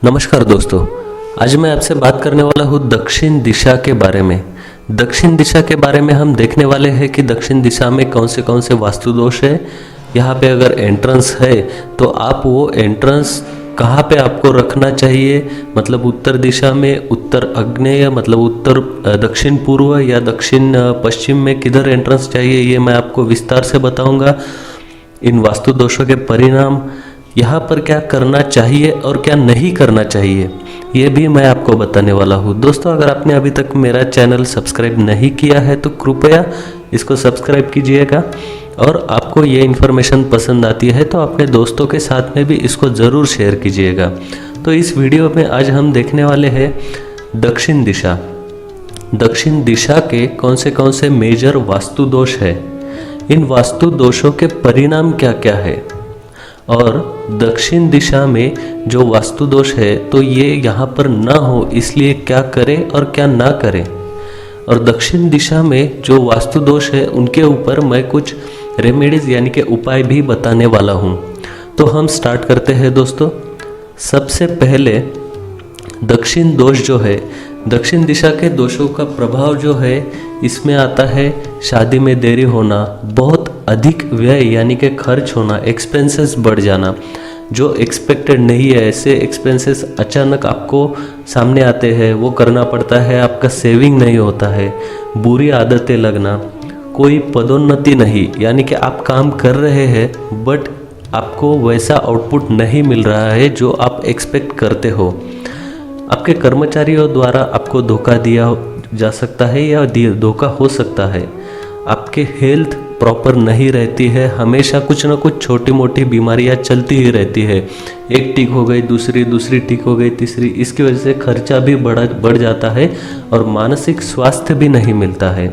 नमस्कार दोस्तों, आज मैं आपसे बात करने वाला हूँ दक्षिण दिशा के बारे में। दक्षिण दिशा के बारे में हम देखने वाले हैं कि दक्षिण दिशा में कौन से वास्तु दोष है। यहाँ पे अगर एंट्रेंस है तो आप वो एंट्रेंस कहाँ पे आपको रखना चाहिए, मतलब उत्तर दिशा में, उत्तर आग्नेय मतलब उत्तर दक्षिण पूर्व या दक्षिण पश्चिम में किधर एंट्रेंस चाहिए, ये मैं आपको विस्तार से बताऊंगा। इन वास्तु दोषों के परिणाम, यहाँ पर क्या करना चाहिए और क्या नहीं करना चाहिए, ये भी मैं आपको बताने वाला हूँ। दोस्तों, अगर आपने अभी तक मेरा चैनल सब्सक्राइब नहीं किया है तो कृपया इसको सब्सक्राइब कीजिएगा, और आपको ये इन्फॉर्मेशन पसंद आती है तो अपने दोस्तों के साथ में भी इसको ज़रूर शेयर कीजिएगा। तो इस वीडियो में आज हम देखने वाले हैं दक्षिण दिशा। दक्षिण दिशा के कौन से मेजर वास्तु दोष है, इन वास्तु दोषों के परिणाम क्या क्या है, और दक्षिण दिशा में जो वास्तु दोष है तो ये यहाँ पर ना हो इसलिए क्या करें और क्या ना करें, और दक्षिण दिशा में जो वास्तु दोष है उनके ऊपर मैं कुछ रेमेडीज यानी कि उपाय भी बताने वाला हूँ। तो हम स्टार्ट करते हैं दोस्तों। सबसे पहले दक्षिण दोष जो है, दक्षिण दिशा के दोषों का प्रभाव जो है इसमें आता है शादी में देरी होना, बहुत अधिक व्यय यानी कि खर्च होना, एक्सपेंसेस बढ़ जाना, जो एक्सपेक्टेड नहीं है ऐसे एक्सपेंसेस अचानक आपको सामने आते हैं, वो करना पड़ता है, आपका सेविंग नहीं होता है, बुरी आदतें लगना, कोई पदोन्नति नहीं, यानी कि आप काम कर रहे हैं बट आपको वैसा आउटपुट नहीं मिल रहा है जो आप एक्सपेक्ट करते हो, आपके कर्मचारियों द्वारा आपको धोखा दिया जा सकता है या धोखा हो सकता है, आपके हेल्थ प्रॉपर नहीं रहती है, हमेशा कुछ ना कुछ छोटी मोटी बीमारियां चलती ही रहती है, एक ठीक हो गई दूसरी ठीक हो गई तीसरी, इसकी वजह से खर्चा भी बढ़ जाता है और मानसिक स्वास्थ्य भी नहीं मिलता है।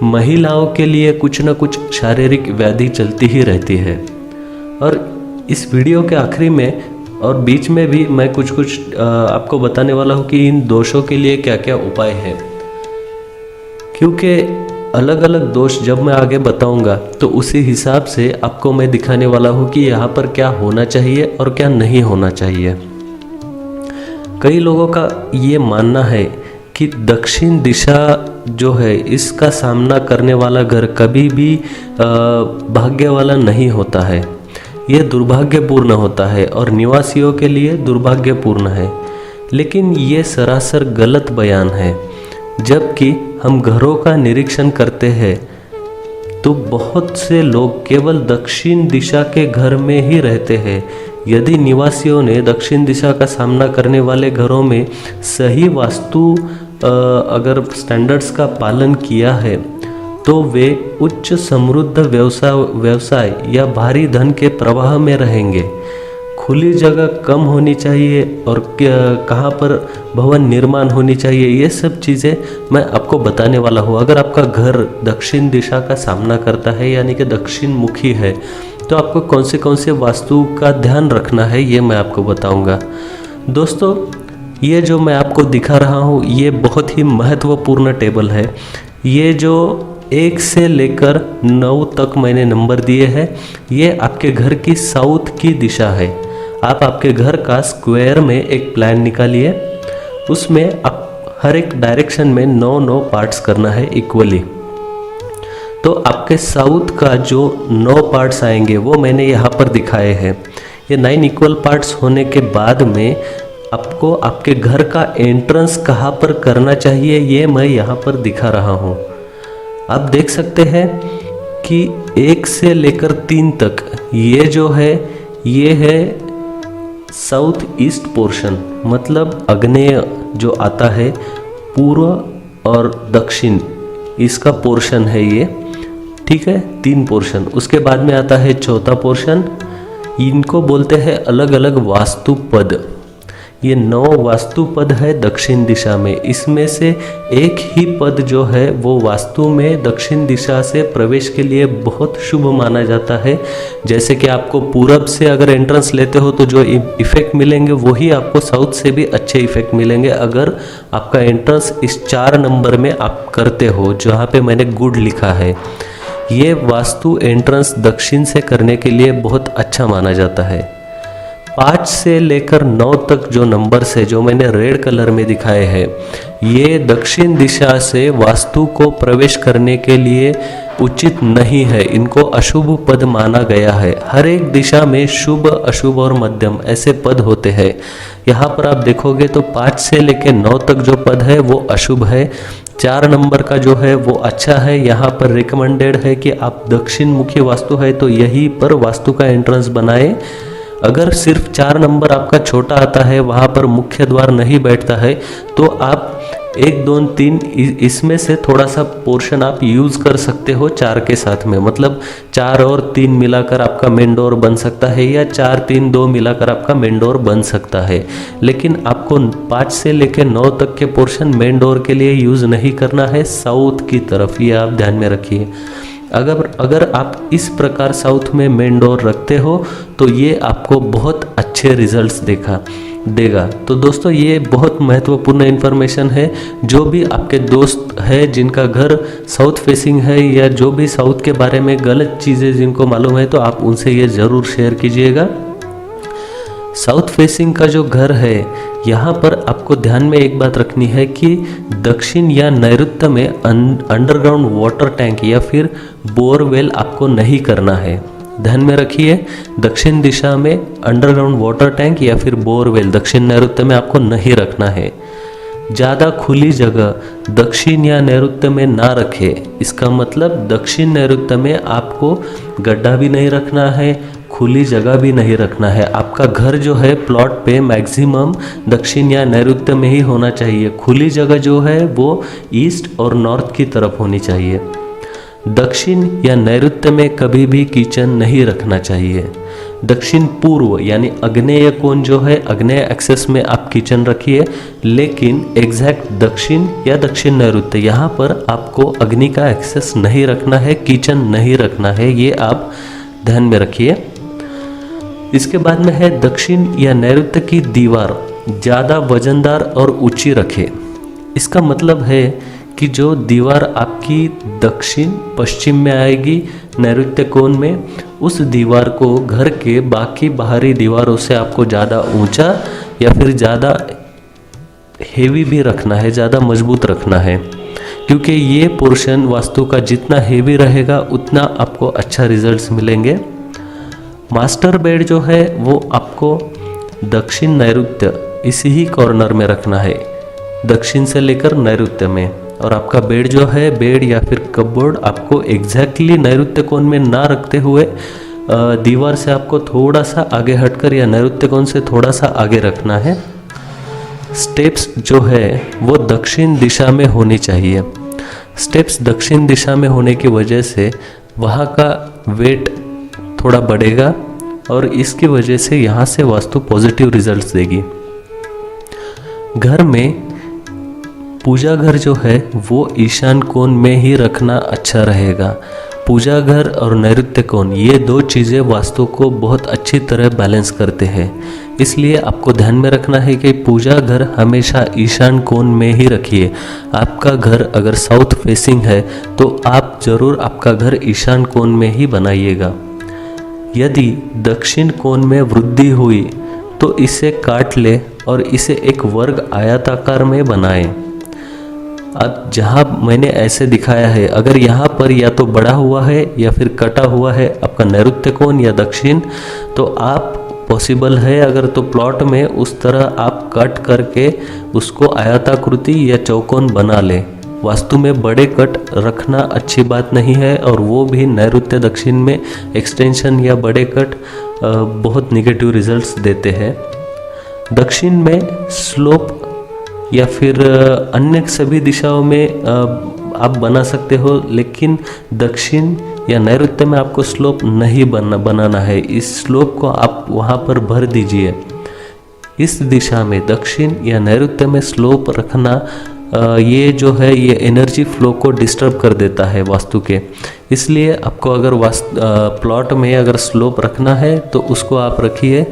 महिलाओं के लिए कुछ ना कुछ शारीरिक व्याधि चलती ही रहती है। और इस वीडियो के आखिरी में और बीच में भी मैं कुछ आपको बताने वाला हूँ कि इन दोषों के लिए क्या क्या उपाय है, क्योंकि अलग अलग दोष जब मैं आगे बताऊंगा तो उसी हिसाब से आपको मैं दिखाने वाला हूँ कि यहाँ पर क्या होना चाहिए और क्या नहीं होना चाहिए। कई लोगों का ये मानना है कि दक्षिण दिशा जो है इसका सामना करने वाला घर कभी भी भाग्य वाला नहीं होता है, ये दुर्भाग्यपूर्ण होता है और निवासियों के लिए दुर्भाग्यपूर्ण है। लेकिन ये सरासर गलत बयान है। जबकि हम घरों का निरीक्षण करते हैं तो बहुत से लोग केवल दक्षिण दिशा के घर में ही रहते हैं। यदि निवासियों ने दक्षिण दिशा का सामना करने वाले घरों में सही वास्तु अगर स्टैंडर्ड्स का पालन किया है तो वे उच्च समृद्ध व्यवसाय या भारी धन के प्रवाह में रहेंगे। खुली जगह कम होनी चाहिए और कहाँ पर भवन निर्माण होनी चाहिए, ये सब चीज़ें मैं आपको बताने वाला हूँ। अगर आपका घर दक्षिण दिशा का सामना करता है यानी कि दक्षिण मुखी है तो आपको कौन से वास्तु का ध्यान रखना है, ये मैं आपको बताऊँगा। दोस्तों, ये जो मैं आपको दिखा रहा हूँ ये बहुत ही महत्वपूर्ण टेबल है। ये जो 1 से लेकर 9 तक मैंने नंबर दिए हैं, ये आपके घर की साउथ की दिशा है। आप आपके घर का स्क्वायर में एक प्लान निकालिए, उसमें आप हर एक डायरेक्शन में 9 पार्ट्स करना है इक्वली। तो आपके साउथ का जो 9 पार्ट्स आएंगे वो मैंने यहाँ पर दिखाए हैं। ये 9 इक्वल पार्ट्स होने के बाद में आपको आपके घर का एंट्रेंस कहाँ पर करना चाहिए ये मैं यहाँ पर दिखा रहा हूँ। आप देख सकते हैं कि 1 से लेकर 3 तक ये जो है ये है साउथ ईस्ट पोर्शन, मतलब आग्नेय जो आता है, पूर्व और दक्षिण इसका पोर्शन है ये, ठीक है, 3 पोर्शन। उसके बाद में आता है चौथा पोर्शन, इनको बोलते हैं अलग अलग वास्तु पद। ये 9 वास्तु पद है दक्षिण दिशा में, इसमें से एक ही पद जो है वो वास्तु में दक्षिण दिशा से प्रवेश के लिए बहुत शुभ माना जाता है। जैसे कि आपको पूरब से अगर एंट्रेंस लेते हो तो जो इफेक्ट मिलेंगे वही आपको साउथ से भी अच्छे इफेक्ट मिलेंगे अगर आपका एंट्रेंस इस 4 नंबर में आप करते हो, जहाँ पे मैंने गुड लिखा है। ये वास्तु एंट्रेंस दक्षिण से करने के लिए बहुत अच्छा माना जाता है। 5 से लेकर 9 तक जो नंबर्स है, जो मैंने रेड कलर में दिखाए हैं, ये दक्षिण दिशा से वास्तु को प्रवेश करने के लिए उचित नहीं है। इनको अशुभ पद माना गया है। हर एक दिशा में शुभ, अशुभ और मध्यम ऐसे पद होते हैं। यहाँ पर आप देखोगे तो 5 से लेकर 9 तक जो पद है वो अशुभ है। 4 नंबर का जो है वो अच्छा है। यहाँ पर रिकमेंडेड है कि आप दक्षिण मुखी वास्तु है तो यहीं पर वास्तु का एंट्रेंस बनाए। अगर सिर्फ 4 नंबर आपका छोटा आता है, वहाँ पर मुख्य द्वार नहीं बैठता है, तो आप 1, 2, 3 इसमें से थोड़ा सा पोर्शन आप यूज़ कर सकते हो 4 के साथ में। मतलब 4 और 3 मिलाकर आपका मेन डोर बन सकता है, या 4, 3, 2 मिलाकर आपका मेन डोर बन सकता है। लेकिन आपको 5 से लेकर 9 तक के पोर्शन मेन डोर के लिए यूज़ नहीं करना है, साउथ की तरफ। ये आप ध्यान में रखिए। अगर आप इस प्रकार साउथ में मेन डोर रखते हो तो ये आपको बहुत अच्छे रिजल्ट्स देगा। तो दोस्तों, ये बहुत महत्वपूर्ण इन्फॉर्मेशन है। जो भी आपके दोस्त है जिनका घर साउथ फेसिंग है, या जो भी साउथ के बारे में गलत चीज़ें जिनको मालूम है, तो आप उनसे ये ज़रूर शेयर कीजिएगा। साउथ फेसिंग का जो घर है, यहाँ पर आपको ध्यान में एक बात रखनी है कि दक्षिण या नैऋत्य में अंडरग्राउंड वाटर टैंक या फिर बोरवेल आपको नहीं करना है। ध्यान में रखिए, दक्षिण दिशा में अंडरग्राउंड वाटर टैंक या फिर बोरवेल दक्षिण नैऋत्य में आपको नहीं रखना है। ज़्यादा खुली जगह दक्षिण या नैऋत्य में ना रखें। इसका मतलब दक्षिण नैऋत्य में आपको गड्ढा भी नहीं रखना है, खुली जगह भी नहीं रखना है। आपका घर जो है प्लॉट पे मैक्सिमम दक्षिण या नैऋत्य में ही होना चाहिए। खुली जगह जो है वो ईस्ट और नॉर्थ की तरफ होनी चाहिए। दक्षिण या नैऋत्य में कभी भी किचन नहीं रखना चाहिए। दक्षिण पूर्व यानी आग्नेय कोण जो है, आग्नेय एक्सेस में आप किचन रखिए, लेकिन एग्जैक्ट दक्षिण या दक्षिण नैऋत्य यहाँ पर आपको अग्नि का एक्सेस नहीं रखना है, किचन नहीं रखना है। ये आप ध्यान में रखिए। इसके बाद में है दक्षिण या नैऋत्य की दीवार ज़्यादा वजनदार और ऊंची रखें। इसका मतलब है कि जो दीवार आपकी दक्षिण पश्चिम में आएगी नैऋत्य कोण में, उस दीवार को घर के बाकी बाहरी दीवारों से आपको ज़्यादा ऊंचा या फिर ज़्यादा हेवी भी रखना है, ज़्यादा मजबूत रखना है। क्योंकि ये पोर्शन वास्तु का जितना हेवी रहेगा उतना आपको अच्छा रिजल्ट्स मिलेंगे। मास्टर बेड जो है वो आपको दक्षिण नैऋत्य इसी ही कॉर्नर में रखना है, दक्षिण से लेकर नैऋत्य में। और आपका बेड जो है, बेड या फिर कपबोर्ड आपको एग्जैक्टली नैऋत्य कोण में ना रखते हुए दीवार से आपको थोड़ा सा आगे हटकर या नैऋत्य कोण से थोड़ा सा आगे रखना है। स्टेप्स जो है वो दक्षिण दिशा में होनी चाहिए। स्टेप्स दक्षिण दिशा में होने की वजह से वहाँ का वेट थोड़ा बढ़ेगा और इसकी वजह से यहाँ से वास्तु पॉजिटिव रिजल्ट्स देगी। घर में पूजा घर जो है वो ईशान कोण में ही रखना अच्छा रहेगा। पूजा घर और नैऋत्य कोण ये दो चीज़ें वास्तु को बहुत अच्छी तरह बैलेंस करते हैं। इसलिए आपको ध्यान में रखना है कि पूजा घर हमेशा ईशान कोण में ही रखिए। आपका घर अगर साउथ फेसिंग है तो आप ज़रूर आपका घर ईशान कोण में ही बनाइएगा। यदि दक्षिण कोण में वृद्धि हुई तो इसे काट ले और इसे एक वर्ग आयताकार में बनाएं। अब जहाँ मैंने ऐसे दिखाया है, अगर यहाँ पर या तो बढ़ा हुआ है या फिर कटा हुआ है आपका नैऋत्य कोण या दक्षिण, तो आप पॉसिबल है अगर तो प्लॉट में उस तरह आप कट करके उसको आयताकृति या चौकोन बना ले। वास्तु में बड़े कट रखना अच्छी बात नहीं है, और वो भी नैऋत्य दक्षिण में एक्सटेंशन या बड़े कट बहुत निगेटिव रिजल्ट्स देते हैं। दक्षिण में स्लोप या फिर अन्य सभी दिशाओं में आप बना सकते हो, लेकिन दक्षिण या नैऋत्य में आपको स्लोप नहीं बनाना है। इस स्लोप को आप वहाँ पर भर दीजिए। इस दिशा में दक्षिण या नैऋत्य में स्लोप रखना ये जो है ये एनर्जी फ्लो को डिस्टर्ब कर देता है वास्तु के। इसलिए आपको अगर प्लॉट में अगर स्लोप रखना है तो उसको आप रखिए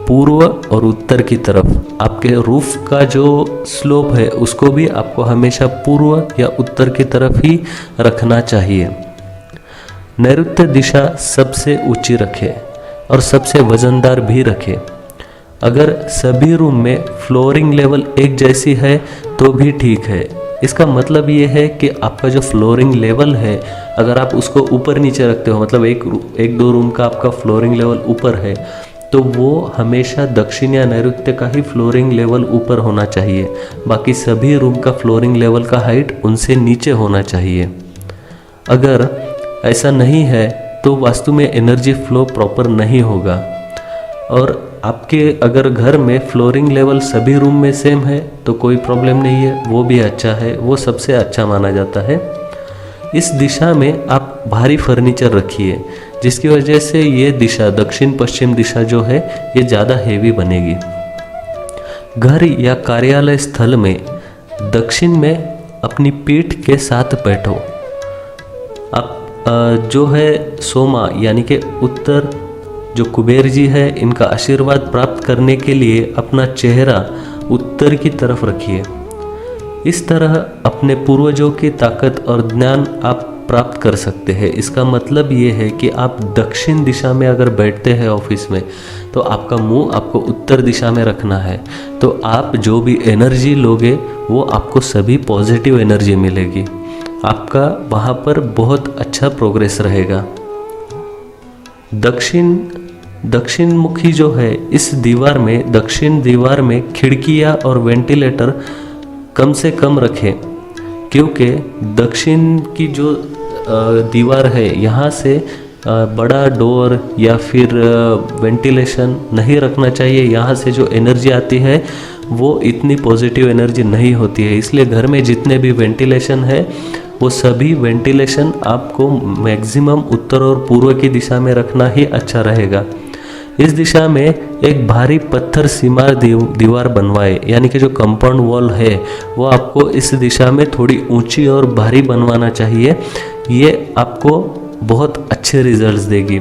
पूर्व और उत्तर की तरफ। आपके रूफ का जो स्लोप है उसको भी आपको हमेशा पूर्व या उत्तर की तरफ ही रखना चाहिए। नैऋत्य दिशा सबसे ऊंची रखें और सबसे वजनदार भी रखें। अगर सभी रूम में फ्लोरिंग लेवल एक जैसी है तो भी ठीक है। इसका मतलब ये है कि आपका जो फ्लोरिंग लेवल है, अगर आप उसको ऊपर नीचे रखते हो, मतलब एक दो रूम का आपका फ्लोरिंग लेवल ऊपर है, तो वो हमेशा दक्षिण या नैऋत्य का ही फ्लोरिंग लेवल ऊपर होना चाहिए। बाकी सभी रूम का फ्लोरिंग लेवल का हाइट उनसे नीचे होना चाहिए। अगर ऐसा नहीं है तो वास्तु में एनर्जी फ्लो प्रॉपर नहीं होगा। और आपके अगर घर में फ्लोरिंग लेवल सभी रूम में सेम है तो कोई प्रॉब्लम नहीं है, वो भी अच्छा है, वो सबसे अच्छा माना जाता है। इस दिशा में आप भारी फर्नीचर रखिए, जिसकी वजह से ये दिशा दक्षिण पश्चिम दिशा जो है ये ज़्यादा हेवी बनेगी। घर या कार्यालय स्थल में दक्षिण में अपनी पीठ के साथ बैठो। आप जो है सोमा यानी कि उत्तर जो कुबेर जी है, इनका आशीर्वाद प्राप्त करने के लिए अपना चेहरा उत्तर की तरफ रखिए। इस तरह अपने पूर्वजों की ताकत और ज्ञान आप प्राप्त कर सकते हैं। इसका मतलब ये है कि आप दक्षिण दिशा में अगर बैठते हैं ऑफिस में, तो आपका मुंह आपको उत्तर दिशा में रखना है। तो आप जो भी एनर्जी लोगे वो आपको सभी पॉजिटिव एनर्जी मिलेगी। आपका वहाँ पर बहुत अच्छा प्रोग्रेस रहेगा। दक्षिण मुखी जो है, इस दीवार में, दक्षिण दीवार में खिड़कियाँ और वेंटिलेटर कम से कम रखें, क्योंकि दक्षिण की जो दीवार है यहाँ से बड़ा डोर या फिर वेंटिलेशन नहीं रखना चाहिए। यहाँ से जो एनर्जी आती है वो इतनी पॉजिटिव एनर्जी नहीं होती है। इसलिए घर में जितने भी वेंटिलेशन है वो सभी वेंटिलेशन आपको मैक्सिमम उत्तर और पूर्व की दिशा में रखना ही अच्छा रहेगा। इस दिशा में एक भारी पत्थर सीमार दीवार बनवाए, यानी कि जो कंपाउंड वॉल है वो आपको इस दिशा में थोड़ी ऊंची और भारी बनवाना चाहिए। ये आपको बहुत अच्छे रिजल्ट्स देगी।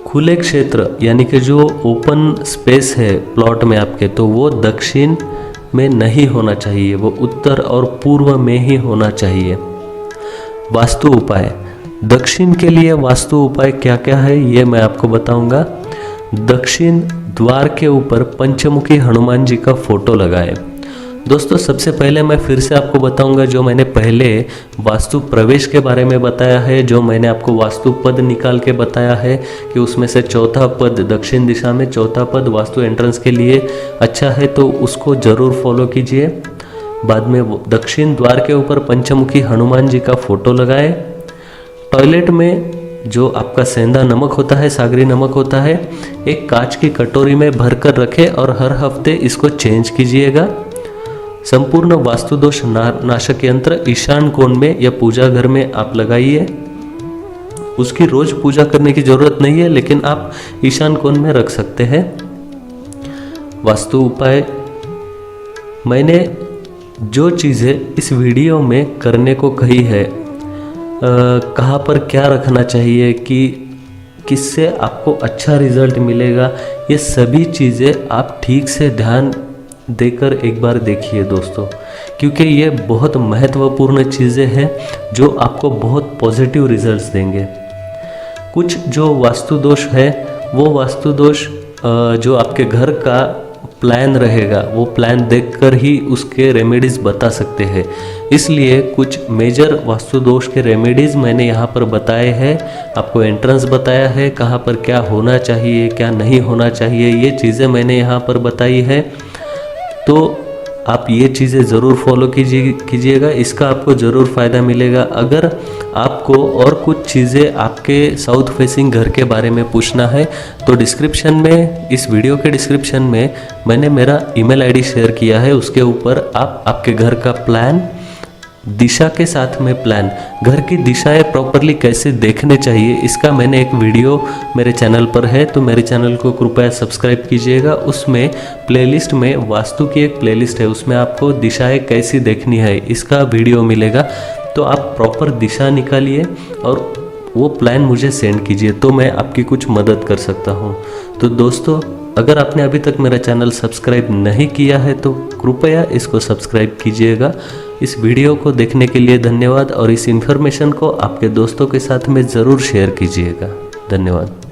खुले क्षेत्र यानी कि जो ओपन स्पेस है प्लॉट में आपके, तो वो दक्षिण में नहीं होना चाहिए, वो उत्तर और पूर्व में ही होना चाहिए। वास्तु उपाय, दक्षिण के लिए वास्तु उपाय क्या क्या है ये मैं आपको बताऊंगा। दक्षिण द्वार के ऊपर पंचमुखी हनुमान जी का फोटो लगाए। दोस्तों सबसे पहले मैं फिर से आपको बताऊंगा, जो मैंने पहले वास्तु प्रवेश के बारे में बताया है, जो मैंने आपको वास्तु पद निकाल के बताया है कि उसमें से चौथा पद दक्षिण दिशा में, चौथा पद वास्तु एंट्रेंस के लिए अच्छा है, तो उसको ज़रूर फॉलो कीजिए। बाद में दक्षिण द्वार के ऊपर पंचमुखी हनुमान जी का फोटो लगाए। टॉयलेट में जो आपका सेंधा नमक होता है, सागरी नमक होता है, एक कांच की कटोरी में भर कर रखें और हर हफ्ते इसको चेंज कीजिएगा। संपूर्ण वास्तु दोष नाशक यंत्र ईशान कोण में या पूजा घर में आप लगाइए। उसकी रोज पूजा करने की जरूरत नहीं है, लेकिन आप ईशान कोण में रख सकते हैं। वास्तु उपाय, मैंने जो चीज़ें इस वीडियो में करने को कही है, कहाँ पर क्या रखना चाहिए, कि किससे आपको अच्छा रिजल्ट मिलेगा, ये सभी चीज़ें आप ठीक से ध्यान देकर एक बार देखिए दोस्तों, क्योंकि ये बहुत महत्वपूर्ण चीज़ें हैं जो आपको बहुत पॉजिटिव रिजल्ट्स देंगे। कुछ जो वास्तु दोष है, वो वास्तु दोष जो आपके घर का प्लान रहेगा, वो प्लान देखकर ही उसके रेमेडीज़ बता सकते हैं। इसलिए कुछ मेजर वास्तु दोष के रेमेडीज़ मैंने यहाँ पर बताए हैं, आपको एंट्रेंस बताया है, कहाँ पर क्या होना चाहिए क्या नहीं होना चाहिए, ये चीज़ें मैंने यहाँ पर बताई है। तो आप ये चीज़ें ज़रूर फॉलो कीजिएगा, इसका आपको ज़रूर फ़ायदा मिलेगा। अगर आपको और कुछ चीज़ें आपके साउथ फेसिंग घर के बारे में पूछना है तो डिस्क्रिप्शन में, इस वीडियो के डिस्क्रिप्शन में मैंने मेरा ईमेल आईडी शेयर किया है। उसके ऊपर आप आपके घर का प्लान, दिशा के साथ में प्लान, घर की दिशाएं प्रॉपरली कैसे देखने चाहिए, इसका मैंने एक वीडियो मेरे चैनल पर है, तो मेरे चैनल को कृपया सब्सक्राइब कीजिएगा। उसमें प्लेलिस्ट में वास्तु की एक प्लेलिस्ट है, उसमें आपको दिशाएं कैसी देखनी है इसका वीडियो मिलेगा। तो आप प्रॉपर दिशा निकालिए और वो प्लान मुझे सेंड कीजिए, तो मैं आपकी कुछ मदद कर सकता हूँ। तो दोस्तों, अगर आपने अभी तक मेरा चैनल सब्सक्राइब नहीं किया है तो कृपया इसको सब्सक्राइब कीजिएगा। इस वीडियो को देखने के लिए धन्यवाद, और इस इन्फॉर्मेशन को आपके दोस्तों के साथ में ज़रूर शेयर कीजिएगा। धन्यवाद।